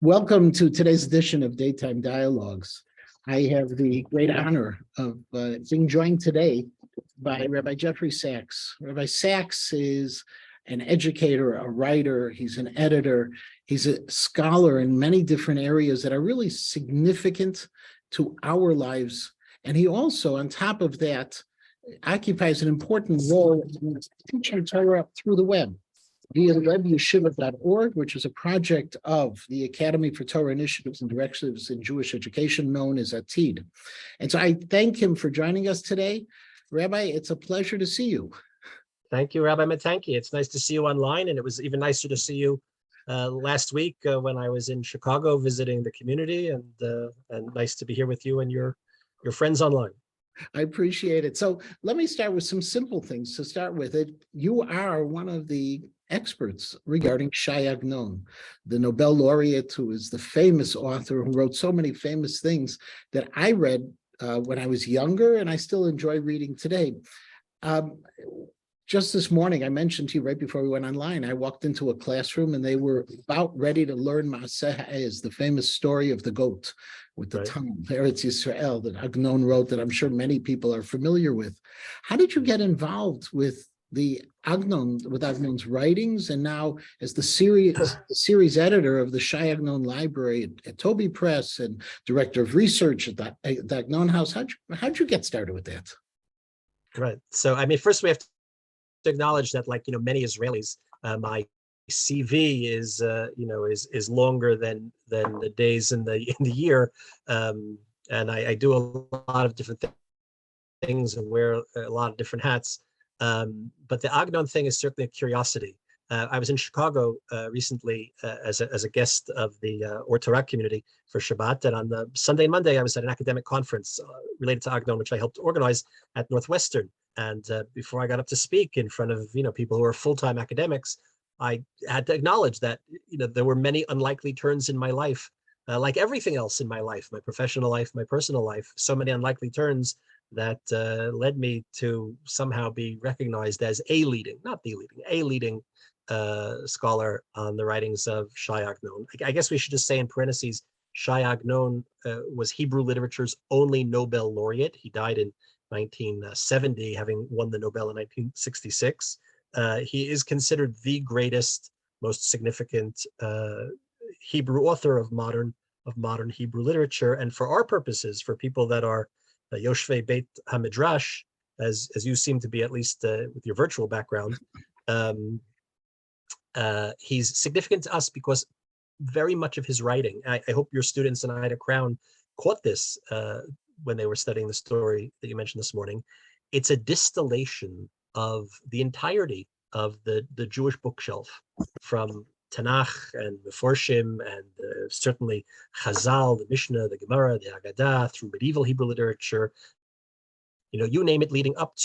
Welcome to today's edition of Daytime Dialogues. I have the great honor of being joined today by Rabbi Jeffrey Sachs. Rabbi Sachs is an educator, a writer, he's an editor, he's a scholar in many different areas that are really significant to our lives. And he also, on top of that, occupies an important role in teaching Torah through the web via RebbiYeshiva.org, which is a project of the Academy for Torah Initiatives and Directives in Jewish Education, known as ATID. And so I thank him for joining us today. Rabbi, it's a pleasure to see you. Thank you, Rabbi Matanki. It's nice to see you online, and it was even nicer to see you last week when I was in Chicago visiting the community, and nice to be here with you and your friends online. I appreciate it. So let me start with some simple things to start with. You are one of the experts regarding Shai Agnon, the Nobel laureate who is the famous author who wrote so many famous things that I read when I was younger, and I still enjoy reading today. Just this morning, I mentioned to you right before we went online, I walked into a classroom and they were about ready to learn Maaseh Ha'ez, the famous story of the goat with the tongue, Eretz Yisrael, that Agnon wrote, that I'm sure many people are familiar with. How did you get involved with Agnon's writings, and now as the series editor of the Shai Agnon Library at Toby Press and director of research at the Agnon House? How'd you get started with that? Right. So, I mean, first we have to acknowledge that, like, many Israelis, my CV is longer than the days in the year, and I do a lot of different things and wear a lot of different hats. But the Agnon thing is certainly a curiosity. I was in Chicago recently as a guest of the Or Torah community for Shabbat, and on the Sunday and Monday I was at an academic conference related to Agnon, which I helped organize at Northwestern. And before I got up to speak in front of people who are full-time academics, I had to acknowledge that there were many unlikely turns in my life, like everything else in my life, my professional life, my personal life. So many unlikely turns that led me to somehow be recognized as a leading scholar on the writings of Shai Agnon. I guess we should just say in parentheses, Shai Agnon was Hebrew literature's only Nobel laureate. He died in 1970, having won the Nobel in 1966. He is considered the greatest, most significant Hebrew author of modern Hebrew literature. And for our purposes, for people that are Yoshvei Beit HaMidrash, as you seem to be, at least with your virtual background, he's significant to us because very much of his writing, I hope your students in Ida Crown caught this when they were studying the story that you mentioned this morning. It's a distillation of the entirety of the Jewish bookshelf, from Tanakh and the Meforshim and certainly Chazal, the Mishnah, the Gemara, the Haggadah, through medieval Hebrew literature, you name it, leading up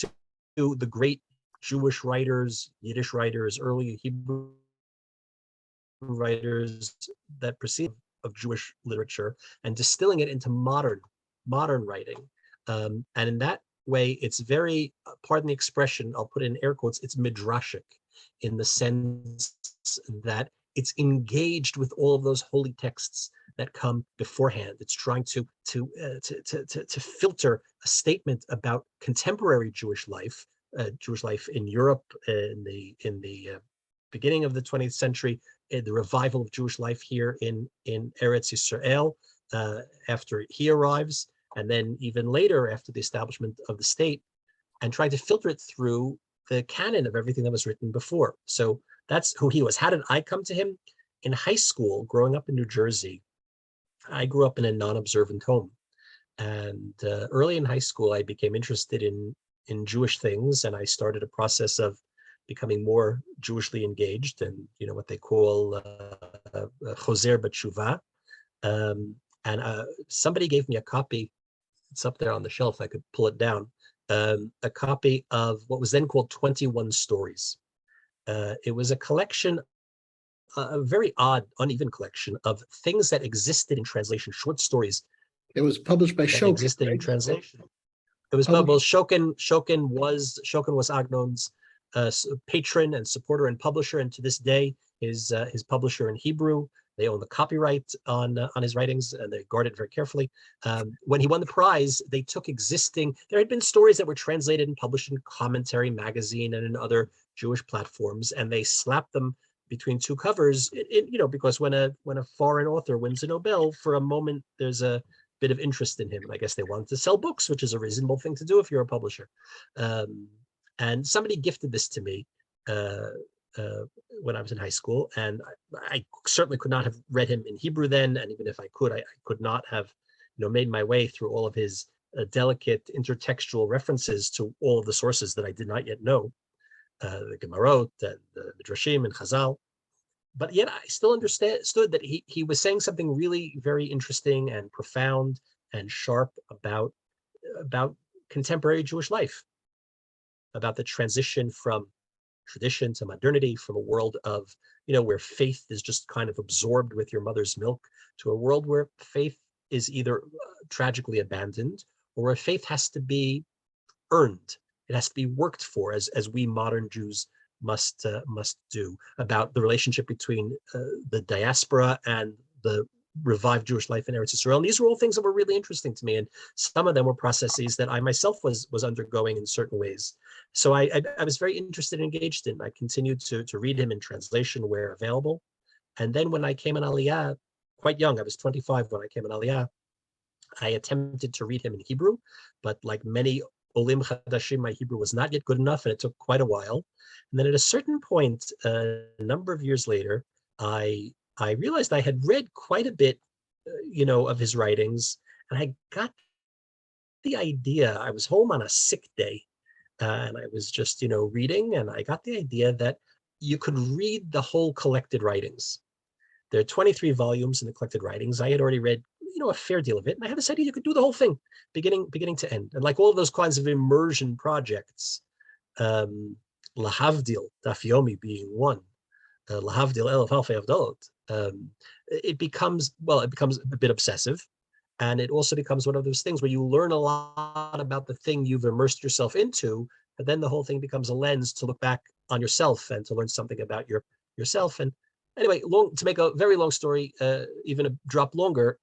to the great Jewish writers, Yiddish writers, early Hebrew writers that precede of Jewish literature, and distilling it into modern writing. And in that way, it's very, pardon the expression, I'll put it in air quotes, it's midrashic, in the sense that it's engaged with all of those holy texts that come beforehand. It's trying to filter a statement about contemporary Jewish life in Europe in the beginning of the 20th century, the revival of Jewish life here in Eretz Yisrael after he arrives, and then even later after the establishment of the state, and trying to filter it through the canon of everything that was written before. So that's who he was. How did I come to him? In high school, growing up in New Jersey, I grew up in a non-observant home. And early in high school, I became interested in Jewish things, and I started a process of becoming more Jewishly engaged, and what they call choser b'tshuva. And somebody gave me a copy. It's up there on the shelf. I could pull it down. A copy of what was then called 21 Stories. It was a collection, a very odd, uneven collection of things that existed in translation, short stories. It was published by Shokin. Existed in translation. It was published. Shokin was Agnon's patron and supporter and publisher, and to this day his publisher in Hebrew. They own the copyright on his writings, and they guard it very carefully. When he won the prize, they took there had been stories that were translated and published in Commentary magazine and in other Jewish platforms, and they slapped them between two covers, because when a foreign author wins a Nobel, for a moment there's a bit of interest in him, and I guess they wanted to sell books, which is a reasonable thing to do if you're a publisher. And somebody gifted this to me when I was in high school, and I certainly could not have read him in Hebrew then, and even if I could not have made my way through all of his delicate intertextual references to all of the sources that I did not yet know, the Gemarot and the Midrashim and Chazal. But yet I still understood that he was saying something really very interesting and profound and sharp about contemporary Jewish life, about the transition from tradition to modernity, from a world of, where faith is just kind of absorbed with your mother's milk, to a world where faith is either tragically abandoned, or where faith has to be earned. It has to be worked for, as we modern Jews must do, about the relationship between the diaspora and the revived Jewish life in Eretz Yisrael. And these were all things that were really interesting to me, and some of them were processes that I myself was undergoing in certain ways. So I was very interested and engaged in. I continued to read him in translation where available. And then when I came in Aliyah, quite young, I was 25 when I came in Aliyah, I attempted to read him in Hebrew, but like many Olim Chadashim, my Hebrew was not yet good enough, and it took quite a while. And then at a certain point, a number of years later, I realized I had read quite a bit, of his writings, and I got the idea. I was home on a sick day, and I was just, reading, and I got the idea that you could read the whole collected writings. There are 23 volumes in the collected writings. I had already read, a fair deal of it, and I had this idea you could do the whole thing, beginning to end. And like all of those kinds of immersion projects, Lahavdil, Daf Yomi being one, Lahavdil Elef Alfei Avdalot, it becomes a bit obsessive. And it also becomes one of those things where you learn a lot about the thing you've immersed yourself into, but then the whole thing becomes a lens to look back on yourself and to learn something about yourself. And anyway, to make a very long story, even a drop longer,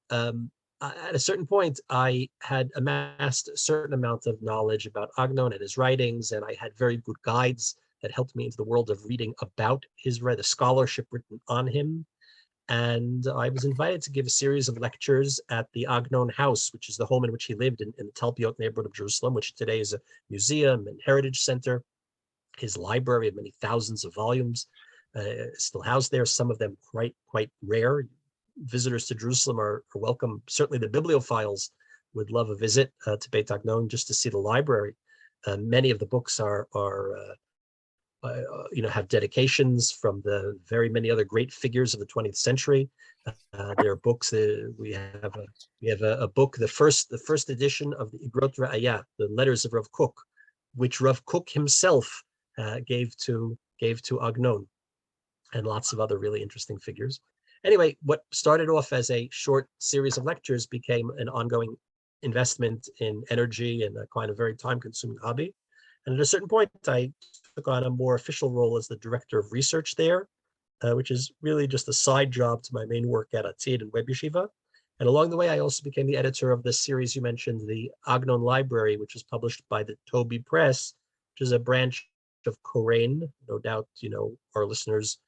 at a certain point, I had amassed a certain amount of knowledge about Agnon and his writings, and I had very good guides that helped me into the world of reading about the scholarship written on him. And I was invited to give a series of lectures at the Agnon house, which is the home in which he lived in the Talpiot neighborhood of Jerusalem, which today is a museum and heritage center. His library of many thousands of volumes still housed there, some of them quite rare. Visitors to Jerusalem are welcome. Certainly the bibliophiles would love a visit to Beit Agnon just to see the library. Many of the books have dedications from the very many other great figures of the 20th century. There are books. We have a book, the first edition of the Igrot Ra'aya, the Letters of Rav Kook, which Rav Kook himself gave to Agnon, and lots of other really interesting figures. Anyway, what started off as a short series of lectures became an ongoing investment in energy and a kind of very time-consuming hobby. And at a certain point, I took on a more official role as the director of research there, which is really just a side job to my main work at Atid and Web Yeshiva. And along the way, I also became the editor of the series you mentioned, the Agnon Library, which was published by the Toby Press, which is a branch of Koren. No doubt, our listeners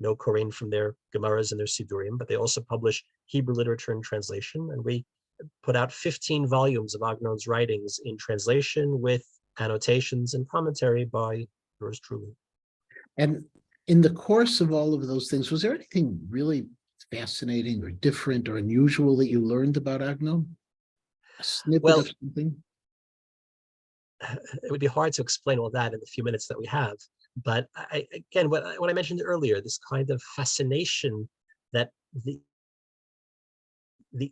know Koren from their Gemaras and their Sidurim, but they also publish Hebrew literature in translation. And we put out 15 volumes of Agnon's writings in translation with annotations and commentary by yours truly. And in the course of all of those things, was there anything really fascinating or different or unusual that you learned about Agnon? A snippet of something? It would be hard to explain all that in the few minutes that we have. But again, what I mentioned earlier, this kind of fascination that the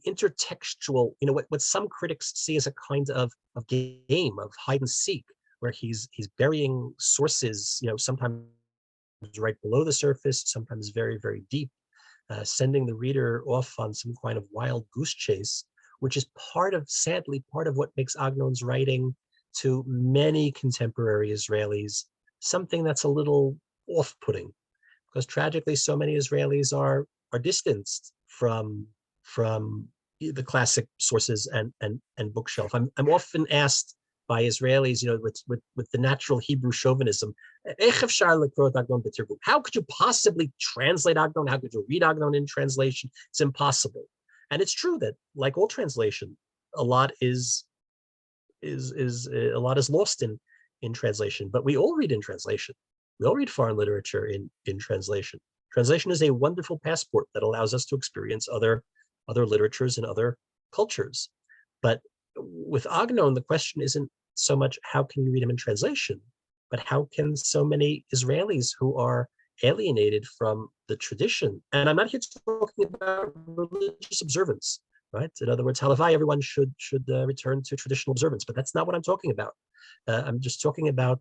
intertextual, what some critics see as a kind of game of hide and seek, where he's burying sources, sometimes right below the surface, sometimes very, very deep, sending the reader off on some kind of wild goose chase, which is sadly, part of what makes Agnon's writing to many contemporary Israelis something that's a little off-putting, because tragically, so many Israelis are are distanced from the classic sources and bookshelf. I'm often asked by Israelis, with the natural Hebrew chauvinism, how could you possibly translate Agnon? How could you read Agnon in translation? It's impossible. And it's true that, like all translation, a lot is lost in translation. But we all read in translation. We all read foreign literature in translation. Translation is a wonderful passport that allows us to experience other literatures and other cultures. But with Agnon, the question isn't so much how can you read him in translation, but how can so many Israelis who are alienated from the tradition, and I'm not here talking about religious observance, right? In other words, halavai, everyone should return to traditional observance, but that's not what I'm talking about. I'm just talking about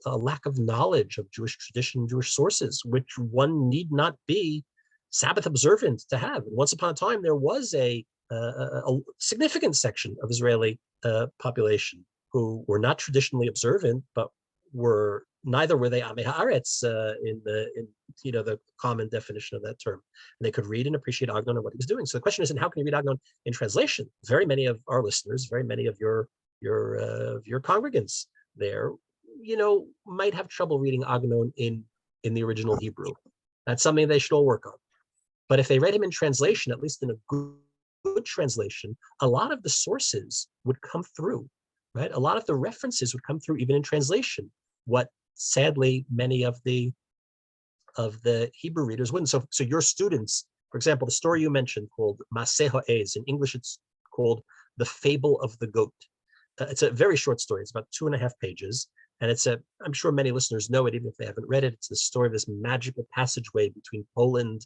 a lack of knowledge of Jewish tradition, Jewish sources, which one need not be Sabbath observant to have. And once upon a time, there was a significant section of Israeli population who were not traditionally observant, but neither were they Amei Haaretz in the common definition of that term. And they could read and appreciate Agnon and what he was doing. So the question isn't how can you read Agnon in translation? Very many of our listeners, very many of your congregants there, might have trouble reading Agnon in the original Hebrew. That's something they should all work on. But if they read him in translation, at least in a good translation, a lot of the sources would come through, right? A lot of the references would come through even in translation, what sadly many of the Hebrew readers wouldn't. So your students, for example, the story you mentioned called Maseh Ha'ez, in English it's called The Fable of the Goat. It's a very short story. It's about 2.5 pages. And I'm sure many listeners know it, even if they haven't read it. It's the story of this magical passageway between Poland,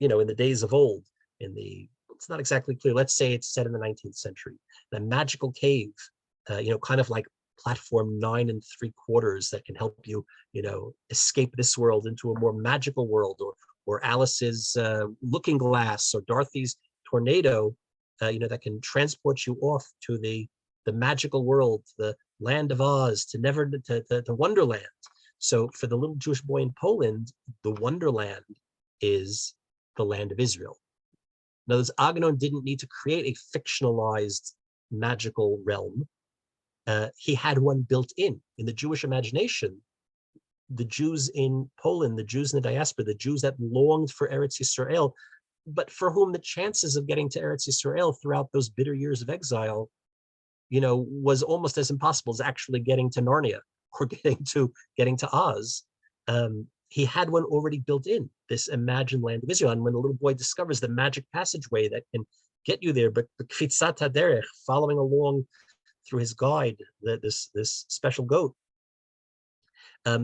in the days of old, it's not exactly clear. Let's say it's set in the 19th century. A magical cave, kind of like platform 9 3/4 that can help you, escape this world into a more magical world, or Alice's looking glass, or Dorothy's tornado, that can transport you off to the magical world, the land of Oz, to Wonderland. So for the little Jewish boy in Poland, the Wonderland is the land of Israel. Now, this Agnon didn't need to create a fictionalized magical realm. He had one built in the Jewish imagination. The Jews in Poland, the Jews in the diaspora, the Jews that longed for Eretz Yisrael, but for whom the chances of getting to Eretz Yisrael throughout those bitter years of exile, was almost as impossible as actually getting to Narnia or getting to Oz. He had one already built in, this imagined land of Israel. And when the little boy discovers the magic passageway that can get you there, but the Kfitzat HaDerech, following along through his guide, this special goat,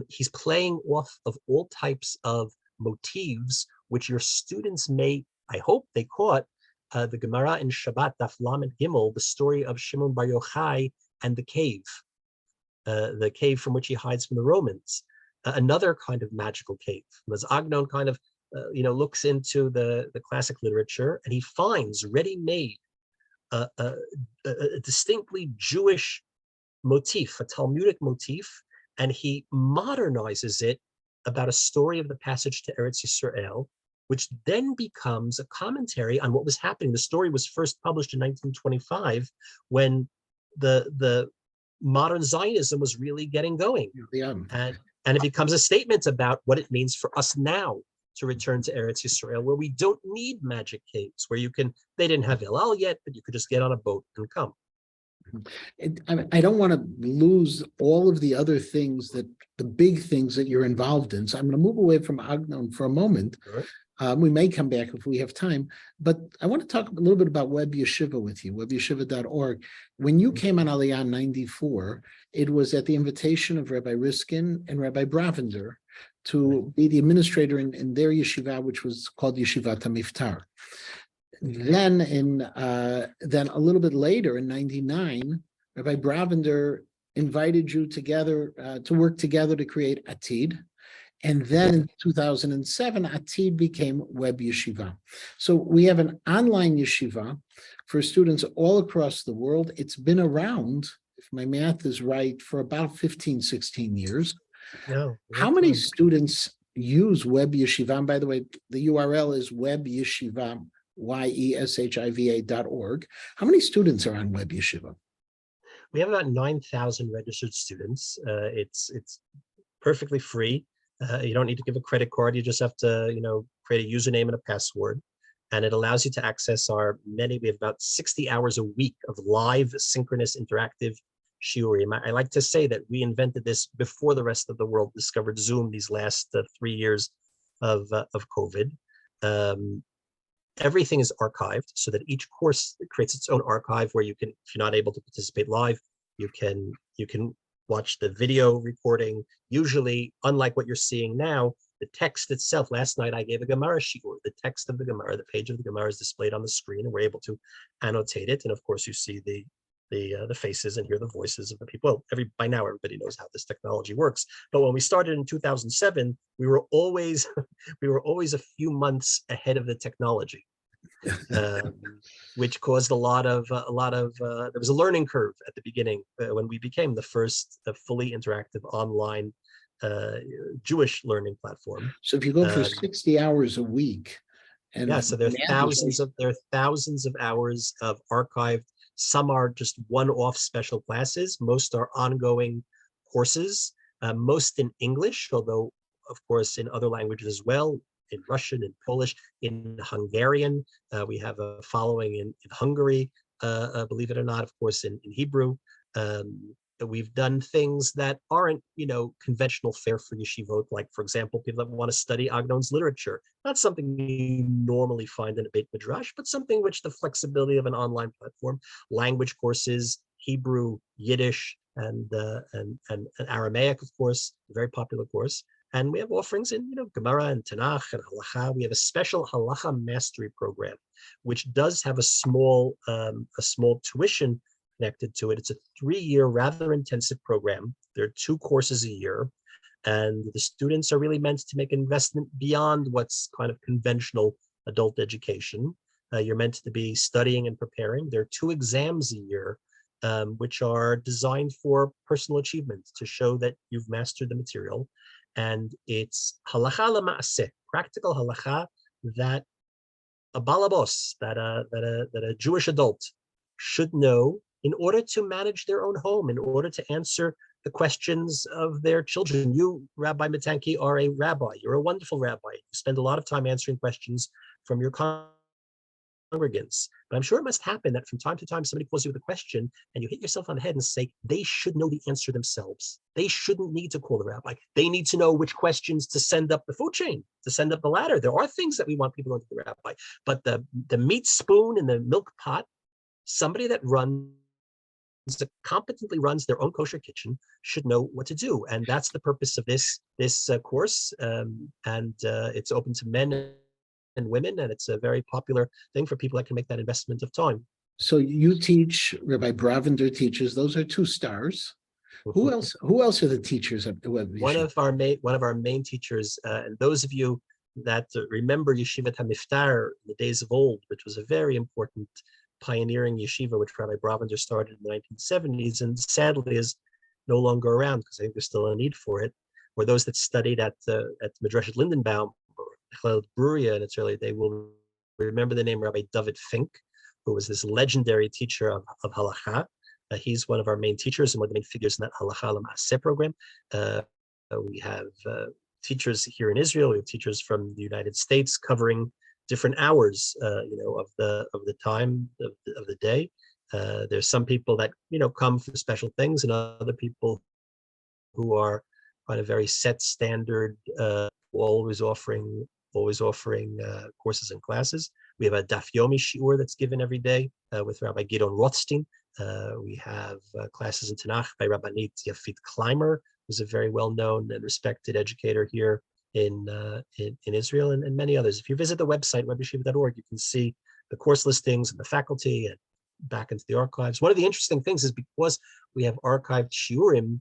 he's playing off of all types of motifs, which your students may, I hope they caught, the Gemara in Shabbat, Daf Lamed Gimel, the story of Shimon Bar Yochai and the cave from which he hides from the Romans. Another kind of magical cave. As Agnon kind of, looks into the classic literature, and he finds ready-made a distinctly Jewish motif, a Talmudic motif, and he modernizes it about a story of the passage to Eretz Yisrael, which then becomes a commentary on what was happening. The story was first published in 1925, when the modern Zionism was really getting going. Yeah. And it becomes a statement about what it means for us now to return to Eretz Yisrael, where we don't need magic caves, where they didn't have El Al yet, but you could just get on a boat and come. I don't want to lose all of the other things, the big things that you're involved in. So I'm going to move away from Agnon for a moment. Sure. We may come back if we have time, but I want to talk a little bit about Web Yeshiva with you, webyeshiva.org. When you came on Aliyah in 94, it was at the invitation of Rabbi Riskin and Rabbi Bravender to be the administrator in their yeshiva, which was called Yeshivat HaMiftar. Then a little bit later in 99, Rabbi Bravender invited you together to work together to create Atid. And then in 2007, Atid became Web Yeshiva. So we have an online yeshiva for students all across the world. It's been around, if my math is right, for about 15, 16 years. No, How many students use Web Yeshiva. And by the way, the URL is Web Yeshiva, YESHIVA.org. How many students are on Web Yeshiva? We have about 9,000 registered students. It's perfectly free. You don't need to give a credit card. You just have to, create a username and a password. And it allows you to access we have about 60 hours a week of live, synchronous, interactive shiurim. I like to say that we invented this before the rest of the world discovered Zoom these last 3 years of COVID. Everything is archived so that each course creates its own archive where you can, if you're not able to participate live, you can watch the video recording. Usually, unlike what you're seeing now, the text itself, last night I gave a Gemara shiur. The text of the Gemara, the page of the Gemara is displayed on the screen, and we're able to annotate it. And of course, you see the faces and hear the voices of the people. Well, by now, everybody knows how this technology works. But when we started in 2007, we were always a few months ahead of the technology, which caused a lot of there was a learning curve at the beginning when we became the first fully interactive online Jewish learning platform. So if you go for 60 hours a week, and so there are thousands of hours of archived. Some are just one-off special classes. Most are ongoing courses, most in English, although of course in other languages as well, in Russian, in Polish, in Hungarian. We have a following in Hungary, believe it or not, of course, in Hebrew. We've done things that aren't, conventional fare for yeshivot, like, for example, people that want to study Agnon's literature. Not something you normally find in a Beit Midrash, but something which the flexibility of an online platform, language courses, Hebrew, Yiddish, and Aramaic, of course, a very popular course. And we have offerings in, Gemara and Tanakh and Halacha. We have a special Halacha mastery program, which does have a small tuition connected to it. It's a 3-year, rather intensive program. There are 2 courses a year, and the students are really meant to make an investment beyond what's kind of conventional adult education. You're meant to be studying and preparing. There are 2 exams a year, which are designed for personal achievement to show that you've mastered the material. And it's halacha lema'aseh, practical halacha that a balabos, that a Jewish adult should know in order to manage their own home, in order to answer the questions of their children. You, Rabbi Matanki, are a rabbi. You're a wonderful rabbi. You spend a lot of time answering questions from your congregants. But I'm sure it must happen that from time to time, somebody calls you with a question and you hit yourself on the head and say, they should know the answer themselves. They shouldn't need to call the rabbi. They need to know which questions to send up the food chain, to send up the ladder. There are things that we want people to know to the rabbi, but the meat spoon and the milk pot, somebody that competently runs their own kosher kitchen should know what to do. And that's the purpose of this course. And it's open to men and women, and it's a very popular thing for people that can make that investment of time. So you teach, Rabbi Bravender teaches, those are 2 stars. Who else are the teachers at the Web Yeshiva? One of our main teachers, and those of you that remember Yeshivat HaMiftar in the days of old, which was a very important pioneering yeshiva, which Rabbi Bravender started in the 1970s, and sadly is no longer around because I think there's still a need for it, or those that studied at Midrashet Lindenbaum or Bruria in its early day will remember the name Rabbi David Fink, who was this legendary teacher of Halacha. He's one of our main teachers and one of the main figures in that Halacha L'Maaseh program. We have teachers here in Israel. We have teachers from the United States covering different hours, of the time of the day. There's some people that come for special things, and other people who are kind of very set standard, always offering courses and classes. We have a Daf Yomi shiur that's given every day with Rabbi Gidon Rothstein. We have classes in Tanakh by Rabbanit Yafit Clymer, who's a very well-known and respected educator here in Israel, and many others. If you visit the website, webyeshiva.org, you can see the course listings and the faculty and back into the archives. One of the interesting things is because we have archived shiurim,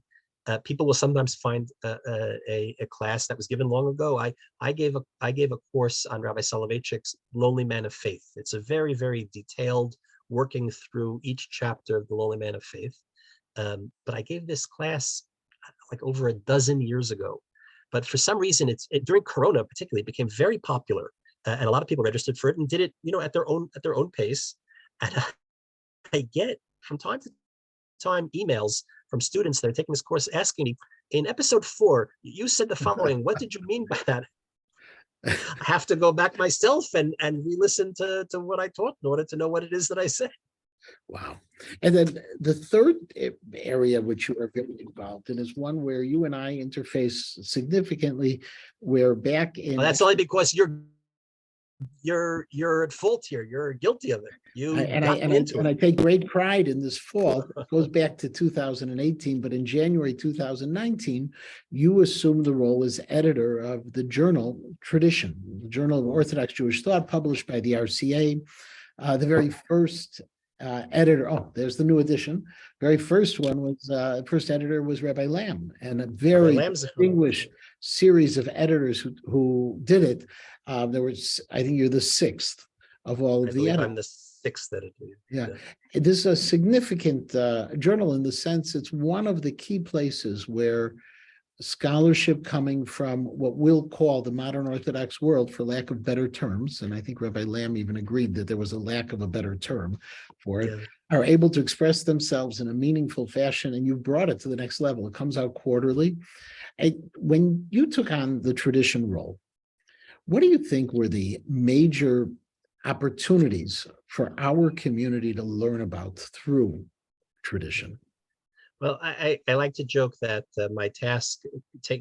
people will sometimes find a class that was given long ago. I gave a course on Rabbi Soloveitchik's Lonely Man of Faith. It's a very, very detailed working through each chapter of the Lonely Man of Faith. But I gave this class like over a dozen years ago. But for some reason, during Corona particularly, it became very popular, and a lot of people registered for it and did it, at their own pace. And I get from time to time emails from students that are taking this course asking me, in episode 4, you said the following. What did you mean by that? I have to go back myself and re-listen to what I taught in order to know what it is that I said. Wow. And then the third area which you are very involved in is one where you and I interface significantly. Where back in Well, that's only because you're at fault here. You're guilty of it. You got me into it. And I take great pride in this fall. It goes back to 2018, but in January 2019, you assumed the role as editor of the journal Tradition, the Journal of Orthodox Jewish Thought, published by the RCA. The very first editor, there's the new edition. Very first one was, first editor was Rabbi Lamb, and a very distinguished series of editors who did it. There was, I think you're the 6th of all of the editors. I'm the 6th editor. Yeah. This is a significant journal in the sense it's one of the key places where scholarship coming from what we'll call the modern Orthodox world, for lack of better terms, and I think Rabbi Lamb even agreed that there was a lack of a better term for it, are able to express themselves in a meaningful fashion, and you've brought it to the next level. It comes out quarterly. When you took on the Tradition role, what do you think were the major opportunities for our community to learn about through Tradition? Well, I like to joke that my task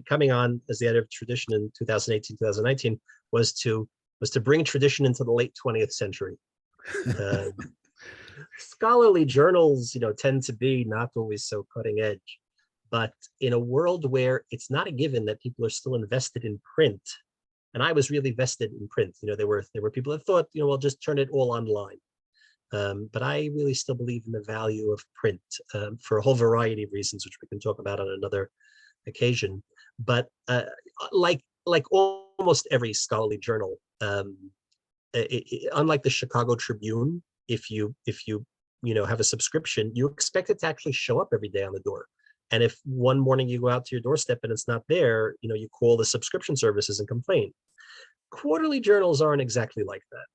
coming on as the editor of Tradition in 2018, 2019 was to bring Tradition into the late 20th century. Scholarly journals, tend to be not always so cutting edge, but in a world where it's not a given that people are still invested in print, and I was really vested in print. There were people that thought, well, just turn it all online. But I really still believe in the value of print for a whole variety of reasons, which we can talk about on another occasion. But like almost every scholarly journal, unlike the Chicago Tribune, if you have a subscription, you expect it to actually show up every day on the door. And if one morning you go out to your doorstep and it's not there, you call the subscription services and complain. Quarterly journals aren't exactly like that.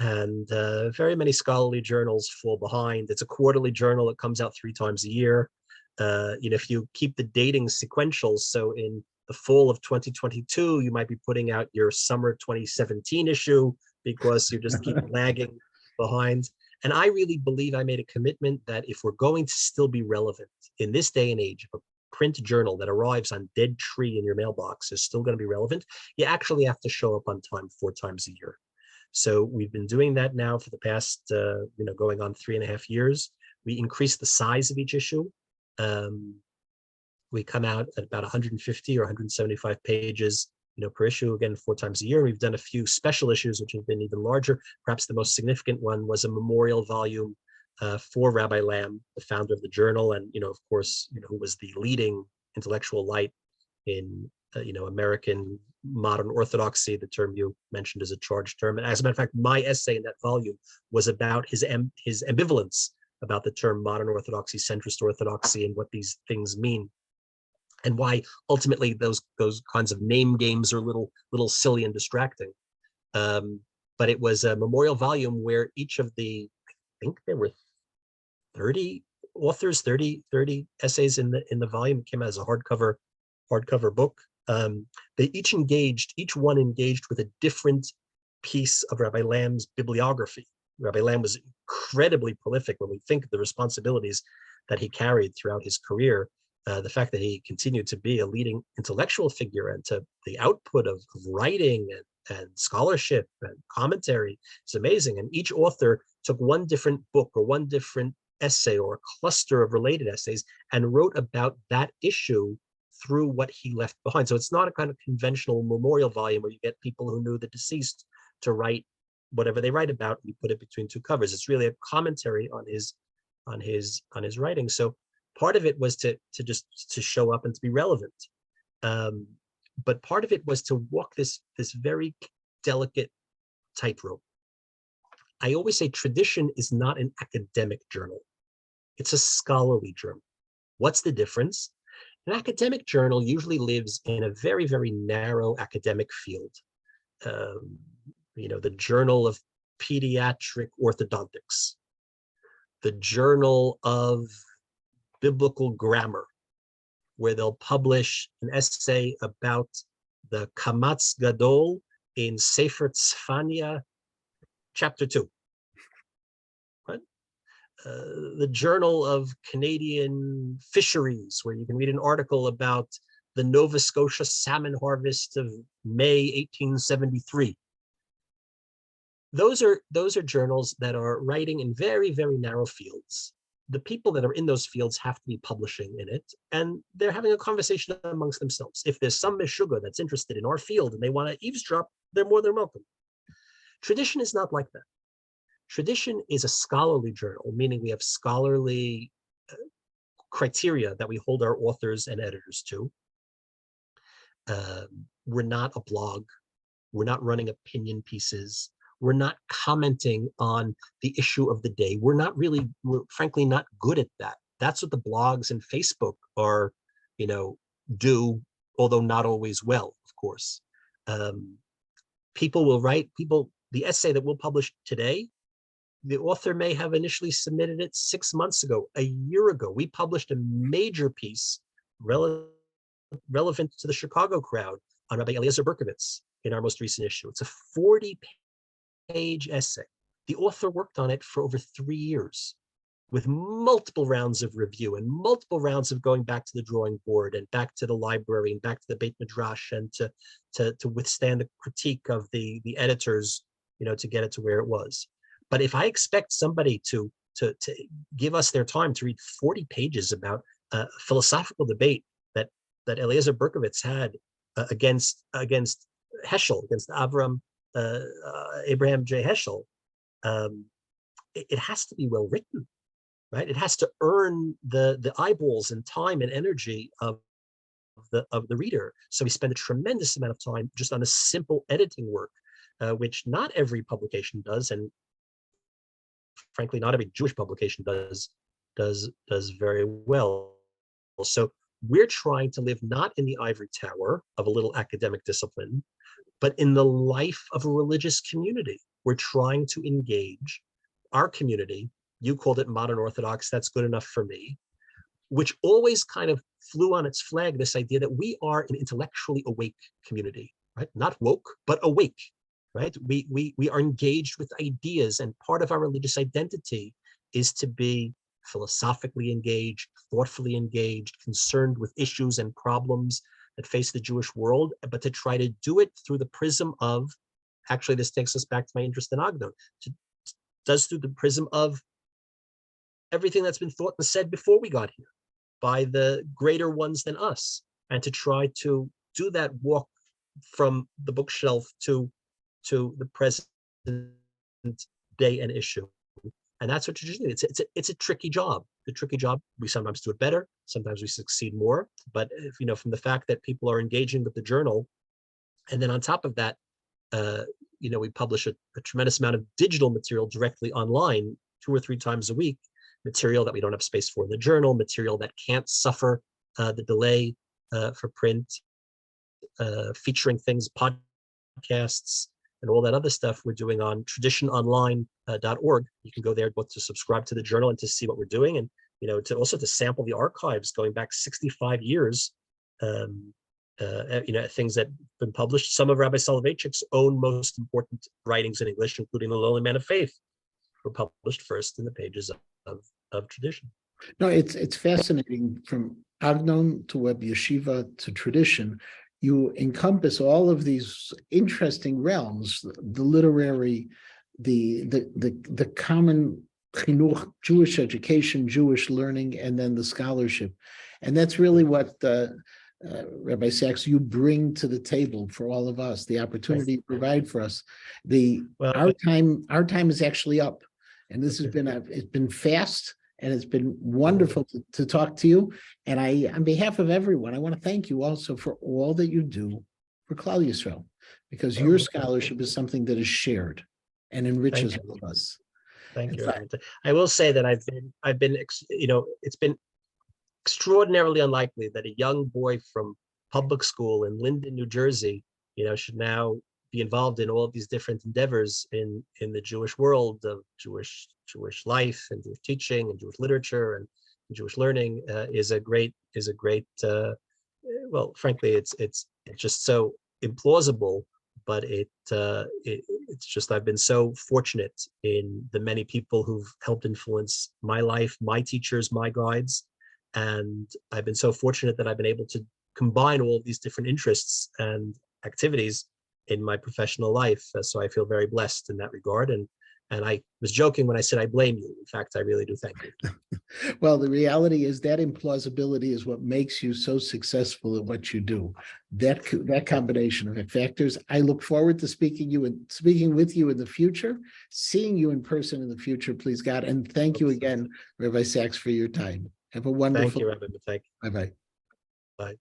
And very many scholarly journals fall behind. It's a quarterly journal. It comes out 3 times a year. If you keep the dating sequential, so in the fall of 2022, you might be putting out your summer 2017 issue because you just keep lagging behind. And I really believe I made a commitment that if we're going to still be relevant in this day and age, if a print journal that arrives on dead tree in your mailbox is still going to be relevant, you actually have to show up on time 4 times a year. So we've been doing that now for the past, going on 3.5 years. We increased the size of each issue. We come out at about 150 or 175 pages, per issue, again, 4 times a year. We've done a few special issues, which have been even larger. Perhaps the most significant one was a memorial volume for Rabbi Lamb, the founder of the journal, and, of course, who was the leading intellectual light in, American modern orthodoxy. The term you mentioned is a charged term. And as a matter of fact, my essay in that volume was about his ambivalence about the term modern orthodoxy, centrist orthodoxy, and what these things mean, and why ultimately those kinds of name games are a little silly and distracting. But it was a memorial volume where each of I think there were 30 authors, 30 essays in the volume. It came out as a hardcover book. Each one engaged with a different piece of Rabbi Lamb's bibliography. Rabbi Lamb was incredibly prolific when we think of the responsibilities that he carried throughout his career. The fact that he continued to be a leading intellectual figure and to the output of writing and scholarship and commentary is amazing. And each author took one different book or one different essay or a cluster of related essays and wrote about that issue through what he left behind. So it's not a kind of conventional memorial volume where you get people who knew the deceased to write whatever they write about, and you put it between 2 covers. It's really a commentary on his writing. So part of it was to show up and to be relevant. But part of it was to walk this very delicate tightrope. I always say Tradition is not an academic journal. It's a scholarly journal. What's the difference? An academic journal usually lives in a very, very narrow academic field. The Journal of Pediatric Orthodontics, the Journal of Biblical Grammar, where they'll publish an essay about the Kamatz Gadol in Sefer Tzfania, chapter 2. Right? The Journal of Canadian Fisheries, where you can read an article about the Nova Scotia salmon harvest of May 1873. Those are journals that are writing in very, very narrow fields. The people that are in those fields have to be publishing in it, and they're having a conversation amongst themselves. If there's some Meshuggah that's interested in our field and they want to eavesdrop, they're more than welcome. Tradition is not like that. Tradition is a scholarly journal, meaning we have scholarly criteria that we hold our authors and editors to. We're not a blog. We're not running opinion pieces. We're not commenting on the issue of the day. We're frankly not good at that. That's what the blogs and Facebook are, do, although not always well, of course. People will write, the essay that we'll publish today, the author may have initially submitted it 6 months ago, a year ago. We published a major piece relevant to the Chicago crowd on Rabbi Eliezer Berkovitz in our most recent issue. It's a 40-page essay. The author worked on it for over 3 years with multiple rounds of review and multiple rounds of going back to the drawing board and back to the library and back to the Beit Midrash and to withstand the critique of the editors, to get it to where it was. But if I expect somebody to give us their time to read 40 pages about a philosophical debate that Eliezer Berkovitz had against Heschel, against Abraham J. Heschel, it has to be well written, right? It has to earn the eyeballs and time and energy of the reader. So we spend a tremendous amount of time just on a simple editing work, which not every publication does, and frankly, not every Jewish publication does very well. So we're trying to live not in the ivory tower of a little academic discipline, but in the life of a religious community. We're trying to engage our community. You called it modern Orthodox. That's good enough for me, which always kind of flew on its flag, this idea that we are an intellectually awake community, right? Not woke, but awake, right? We are engaged with ideas, and part of our religious identity is to be philosophically engaged, thoughtfully engaged, concerned with issues and problems that face the Jewish world, but to try to do it through the prism of, actually this takes us back to my interest in Ogden, through the prism of everything that's been thought and said before we got here by the greater ones than us, and to try to do that walk from the bookshelf to the present day and issue. And that's what tradition is. It's a tricky job. The tricky job, we sometimes do it better, sometimes we succeed more. But from the fact that people are engaging with the journal, and then on top of that, we publish a tremendous amount of digital material directly online 2 or 3 times a week, material that we don't have space for in the journal, material that can't suffer the delay for print, featuring things, podcasts, and all that other stuff we're doing on traditiononline.org. You can go there both to subscribe to the journal and to see what we're doing, and to sample the archives going back 65 years. Things that have been published. Some of Rabbi Soloveitchik's own most important writings in English, including The Lowly Man of Faith, were published first in the pages of tradition. No, it's fascinating. From Agnon to Web Yeshiva to tradition, you encompass all of these interesting realms: the literary, the common chinuch, Jewish education, Jewish learning, and then the scholarship. And that's really what Rabbi Sachs, you bring to the table for all of us, the opportunity you provide for us. Our time is actually up, and this has been it's been fast, and it's been wonderful to talk to you. And on behalf of everyone, I want to thank you also for all that you do for Klal Yisrael, because your scholarship is something that is shared and enriches all of us. Thank you. I will say that I've been it's been extraordinarily unlikely that a young boy from public school in Linden, New Jersey, should now be involved in all of these different endeavors in the Jewish world of Jewish life and Jewish teaching and Jewish literature and Jewish learning is a great well, frankly, it's just so implausible, but it's just I've been so fortunate in the many people who've helped influence my life, my teachers, my guides, and I've been so fortunate that I've been able to combine all of these different interests and activities in my professional life. So I feel very blessed in that regard. And I was joking when I said I blame you. In fact, I really do thank you. Well, the reality is that implausibility is what makes you so successful at what you do. That combination of factors. I look forward to speaking with you in the future, seeing you in person in the future, please God. And thank you again, Rabbi Sachs, for your time. Have a wonderful. Thank you, Rabbi. Thank you. Bye-bye. Bye.